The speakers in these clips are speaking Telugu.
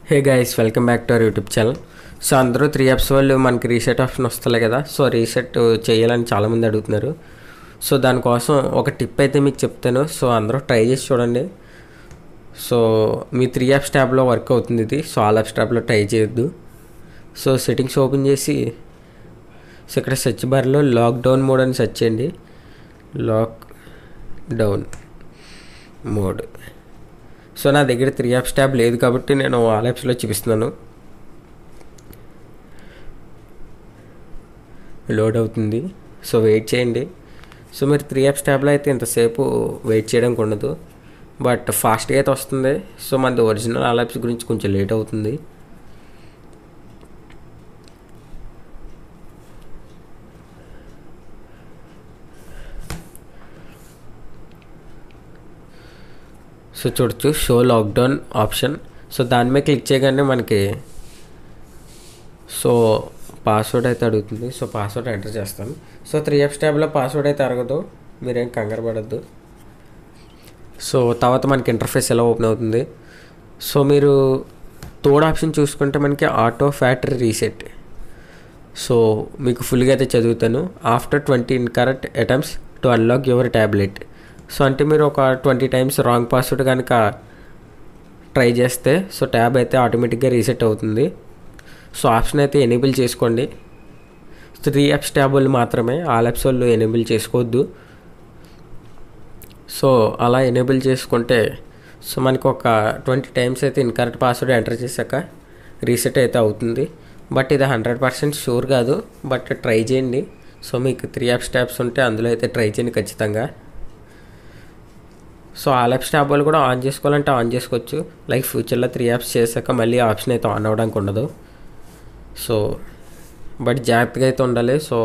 Hey guys, welcome back to our YouTube channel. So అందరూ 3 యాప్స్ వాళ్ళు మనకి రీసెట్ ఆప్షన్ వస్తలే కదా. సో రీసెట్ చేయాలని చాలామంది అడుగుతున్నారు. సో దానికోసం ఒక టిప్ అయితే మీకు చెప్తాను. సో అందరూ ట్రై చేసి చూడండి. సో మీ 3 యాప్స్ ట్యాబ్లో వర్క్ అవుతుంది ఇది. సో ఆల్ యాప్స్ ట్యాబ్లో ట్రై చేయొద్దు. సో సెట్టింగ్స్ ఓపెన్ చేసి సో ఇక్కడ సెర్చ్ బార్లో లాక్డౌన్ మోడ్ అని సెర్చ్ చేయండి. Lockdown mode. సో నా దగ్గర 3 యాప్స్ ట్యాబ్ లేదు కాబట్టి నేను ఆల్ యాప్స్లో చూపిస్తున్నాను. లోడ్ అవుతుంది. సో వెయిట్ చేయండి. సో మీరు 3 యాప్స్ ట్యాబ్లో అయితే ఇంతసేపు వెయిట్ చేయడానికి ఉండదు, బట్ ఫాస్ట్గా అయితే వస్తుంది. సో మనది ఒరిజినల్ ఆల్ యాప్స్ గురించి కొంచెం లేట్ అవుతుంది. సో చూడొచ్చు షో లాక్డౌన్ ఆప్షన్. సో దాని మీద క్లిక్ చేయగానే మనకి సో పాస్వర్డ్ అయితే అడుగుతుంది. సో పాస్వర్డ్ ఎంటర్ చేస్తాను. సో 3 యాప్స్ ట్యాబ్లో పాస్వర్డ్ అయితే అడగదు, మీరేం కంగారు పడద్దు. సో తర్వాత మనకి ఇంటర్ఫేస్ ఎలా ఓపెన్ అవుతుంది. సో మీరు థర్డ్ ఆప్షన్ చూసుకుంటే మనకి ఆటో ఫ్యాక్టరీ రీసెట్. సో మీకు ఫుల్గా అయితే చదువుతాను. After 20 incorrect attempts to unlock your tablet. So అంటే మీరు ఒక 20 టైమ్స్ రాంగ్ పాస్వర్డ్ కనుక ట్రై చేస్తే సో ట్యాబ్ అయితే ఆటోమేటిక్గా రీసెట్ అవుతుంది. సో ఆప్షన్ అయితే ఎనేబుల్ చేసుకోండి. 3 యాప్స్ ట్యాబ్ వాళ్ళు మాత్రమే, ఆల్ యాప్స్ వాళ్ళు ఎనేబుల్ చేసుకోవద్దు. సో అలా ఎనేబుల్ చేసుకుంటే సో మనకు ఒక 20 టైమ్స్ అయితే ఇన్కరెక్ట్ పాస్వర్డ్ ఎంటర్ చేశాక రీసెట్ అయితే అవుతుంది. బట్ ఇది 100% షూర్ కాదు, బట్ ట్రై చేయండి. సో మీకు 3 యాప్స్ ట్యాబ్స్ ఉంటే అందులో అయితే ట్రై చేయండి ఖచ్చితంగా. సో ఆల్ యాప్స్ ట్యాబ్ వాళ్ళు కూడా ఆన్ చేసుకోవాలంటే ఆన్ చేసుకోవచ్చు. లైక్ ఫ్యూచర్లో 3 యాప్స్ చేశాక మళ్ళీ ఆప్షన్ అయితే ఆన్ అవ్వడానికి ఉండదు. సో బట్ జాగ్రత్తగా అయితే ఉండాలి. సో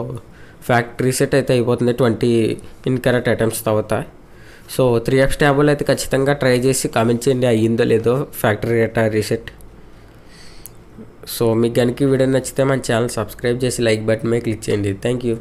ఫ్యాక్టరీ రీసెట్ అయితే అయిపోతుంది 20 ఇన్కరెక్ట్ అటెంప్ట్స్ తర్వాత. సో 3 యాప్స్ ట్యాబ్ వాళ్ళు అయితే ఖచ్చితంగా ట్రై చేసి కామెంట్ చేయండి అయ్యిందో లేదో ఫ్యాక్టరీ రీసెట్. సో మీకు కనుక ఈ వీడియో నచ్చితే మన ఛానల్ సబ్స్క్రైబ్ చేసి లైక్ బటన్ మీద క్లిక్ చేయండి. Thank you.